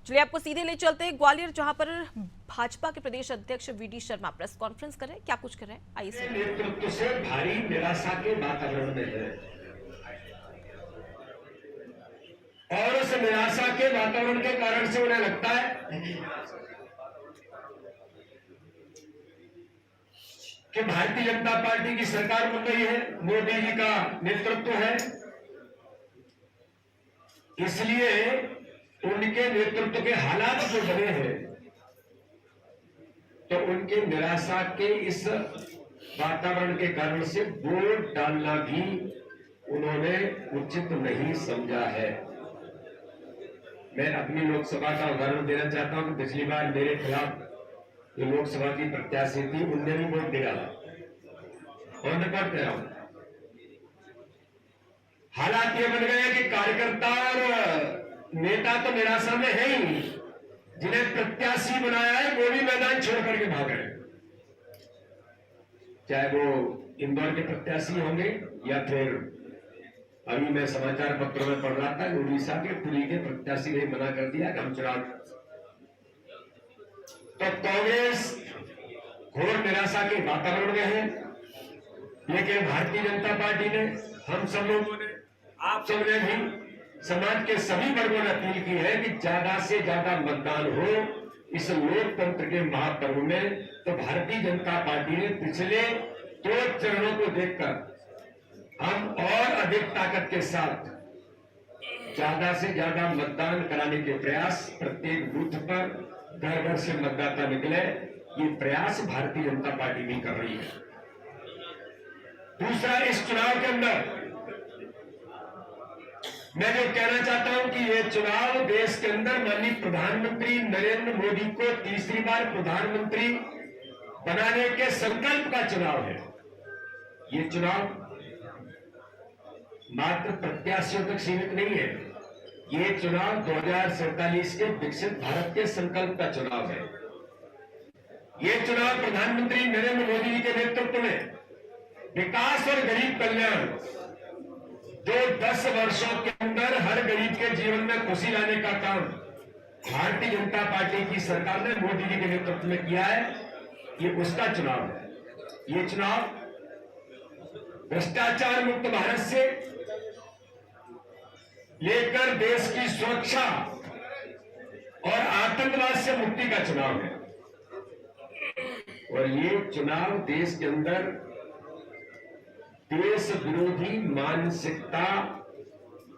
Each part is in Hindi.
चलिए आपको सीधे ले चलते हैं ग्वालियर, जहां पर भाजपा के प्रदेश अध्यक्ष वीडी शर्मा प्रेस कॉन्फ्रेंस कर रहे हैं। क्या कुछ कर रहे हैं, आइए सुनिए। नेतृत्व से भारी निराशा के वातावरण में है और उस निराशा के वातावरण के कारण से उन्हें लगता है कि भारतीय जनता पार्टी की सरकार बन रही है, मोदी जी का नेतृत्व है, इसलिए उनके नेतृत्व के हालात जो बने हैं तो उनके निराशा के इस वातावरण के कारण से वोट डालना भी उन्होंने उचित नहीं समझा है। मैं अपनी लोकसभा का उदाहरण देना चाहता हूं कि पिछली बार मेरे खिलाफ जो लोकसभा की प्रत्याशी थी उनने भी वोट नहीं डाला, ऑन रिकॉर्ड कह रहा हूं। हालात ये बन गए कि कार्यकर्ता और नेता तो निराशा में है ही, जिन्हें प्रत्याशी बनाया है वो भी मैदान छोड़ करके भाग गए, चाहे वो इंदौर के प्रत्याशी होंगे या फिर अभी मैं समाचार पत्रों में पढ़ रहा था उड़ीसा के पुरी के प्रत्याशी ने मना कर दिया कि हम चुनाव। तो कांग्रेस घोर निराशा के वातावरण में है, लेकिन भारतीय जनता पार्टी ने, हम सब लोगों ने, आप सबने भी, समाज के सभी वर्गों ने अपील की है कि ज्यादा से ज्यादा मतदान हो इस लोकतंत्र के महापर्व में। तो भारतीय जनता पार्टी ने पिछले 2 चरणों को देखकर हम और अधिक ताकत के साथ ज्यादा से ज्यादा मतदान कराने के प्रयास, प्रत्येक बूथ पर घर घर से मतदाता निकले, ये प्रयास भारतीय जनता पार्टी भी कर रही है। दूसरा, इस चुनाव के अंदर मैं जो कहना चाहता हूं कि ये चुनाव देश के अंदर माननीय प्रधानमंत्री नरेंद्र मोदी को तीसरी बार प्रधानमंत्री बनाने के संकल्प का चुनाव है। ये चुनाव मात्र प्रत्याशियों तक सीमित नहीं है, ये चुनाव 2047 के विकसित भारत के संकल्प का चुनाव है। ये चुनाव प्रधानमंत्री नरेंद्र मोदी जी के नेतृत्व में विकास और गरीब कल्याण, जो 10 वर्षों के अंदर हर गरीब के जीवन में खुशी लाने का काम भारतीय जनता पार्टी की सरकार ने मोदी जी के नेतृत्व में किया है, ये उसका चुनाव है। ये चुनाव भ्रष्टाचार मुक्त भारत से लेकर देश की सुरक्षा और आतंकवाद से मुक्ति का चुनाव है। और ये चुनाव देश के अंदर देश विरोधी मानसिकता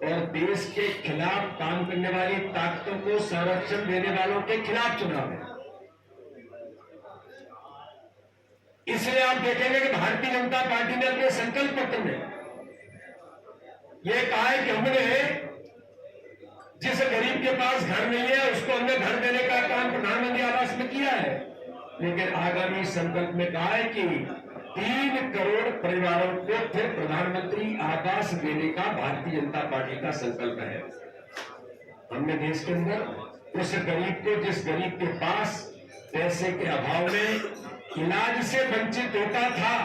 और देश के खिलाफ काम करने वाली ताकतों को संरक्षण देने वालों के खिलाफ चुनाव है। इसलिए आप देखेंगे कि भारतीय जनता पार्टी ने अपने संकल्प पत्र में यह कहा है कि हमने जिस गरीब के पास घर नहीं है उसको हमने घर देने का काम प्रधानमंत्री आवास में किया है, लेकिन आगामी संकल्प में कहा है कि 3 करोड़ परिवारों को फिर प्रधानमंत्री आवास देने का भारतीय जनता पार्टी का संकल्प है। हमने देश के अंदर उस गरीब को, जिस गरीब के पास पैसे के अभाव में इलाज से वंचित होता था,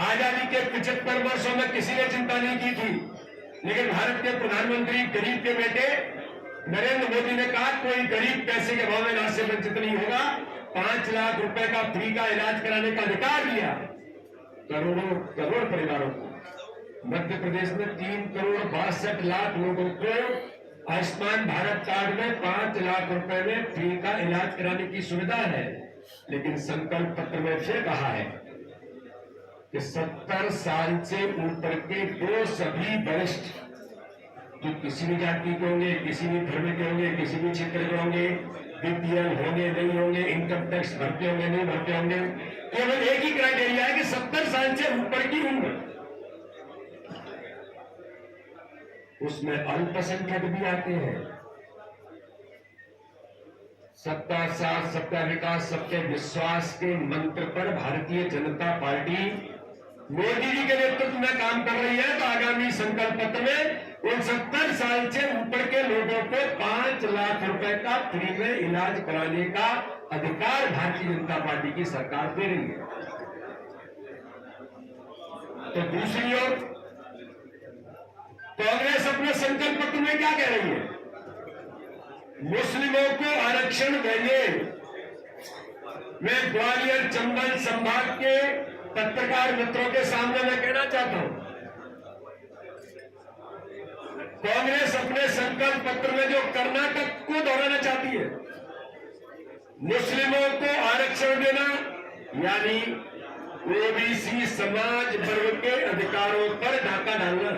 आजादी के 75 वर्षों में किसी ने चिंता नहीं की थी, लेकिन भारत के प्रधानमंत्री गरीब के बेटे नरेंद्र मोदी ने कहा कोई गरीब पैसे के अभाव में इलाज से वंचित नहीं होगा, 5 लाख रुपए का फ्री का इलाज कराने का अधिकार दिया करोड़ों करोड़ परिवारों को। मध्य प्रदेश में 3 करोड़ 62 लाख लोगों को आयुष्मान भारत कार्ड में 5 लाख रुपए में फ्री का इलाज कराने की सुविधा है, लेकिन संकल्प पत्र में फिर कहा है कि 70 साल से ऊपर के वो सभी वरिष्ठ जो किसी भी जाति के होंगे, किसी भी धर्म के होंगे, किसी भी क्षेत्र के होंगे, बीपीएल होंगे नहीं होंगे, इनकम टैक्स भरते होंगे नहीं भरते होंगे, केवल एक ही क्राइटेरिया है कि 70 साल से ऊपर की उम्र, उसमें अल्पसंख्यक भी आते हैं। सबका साथ, सबका विकास, सबके विश्वास के मंत्र पर भारतीय जनता पार्टी मोदी जी के नेतृत्व में काम कर रही है। तो आगामी संकल्प पत्र में उन 70 साल से ऊपर के लोगों को 5 लाख रुपए का फ्री में इलाज कराने का अधिकार भारतीय जनता पार्टी की सरकार दे रही है। तो दूसरी ओर कांग्रेस अपने संकल्प पत्र में क्या कह रही है मुस्लिमों को आरक्षण देंगे। मैं ग्वालियर चंबल संभाग के पत्रकार मित्रों के सामने मैं कहना चाहता हूं, कांग्रेस अपने संकल्प पत्र में जो कर्नाटक को दोहराना चाहती है, मुस्लिमों को आरक्षण देना यानी ओबीसी समाज वर्ग के अधिकारों पर डाका डालना,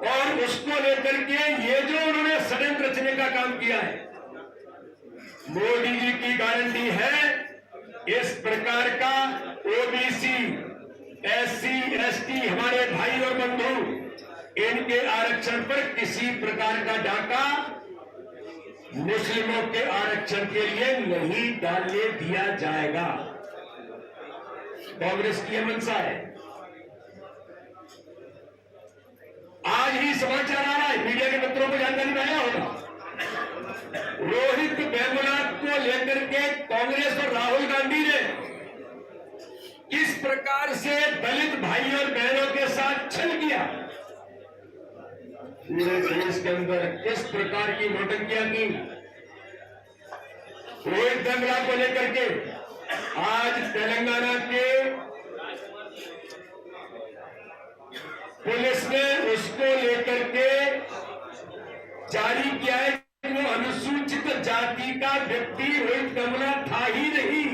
और उसको लेकर के ये जो उन्होंने षड्यंत्र रचने का काम किया है, मोदी जी की गारंटी है इस प्रकार का ओबीसी एससी एसटी हमारे भाई और बंधु इनके आरक्षण पर किसी प्रकार का डाका मुस्लिमों के आरक्षण के लिए नहीं डालने दिया जाएगा। कांग्रेस की यह मंशा है। आज ही समाचार आ रहा है, मीडिया के मित्रों को जानकारी में आया होगा, रोहित वेमुला को लेकर के कांग्रेस और राहुल गांधी ने किस प्रकार से दलित भाई और बहनों के साथ छल किया, पूरे देश के अंदर किस प्रकार की नौटंकियां की। रोहित वेमुला को लेकर के आज तेलंगाना के पुलिस ने उसको लेकर के जारी किया है कि वो अनुसूचित जाति का व्यक्ति रोहित वेमुला था ही नहीं।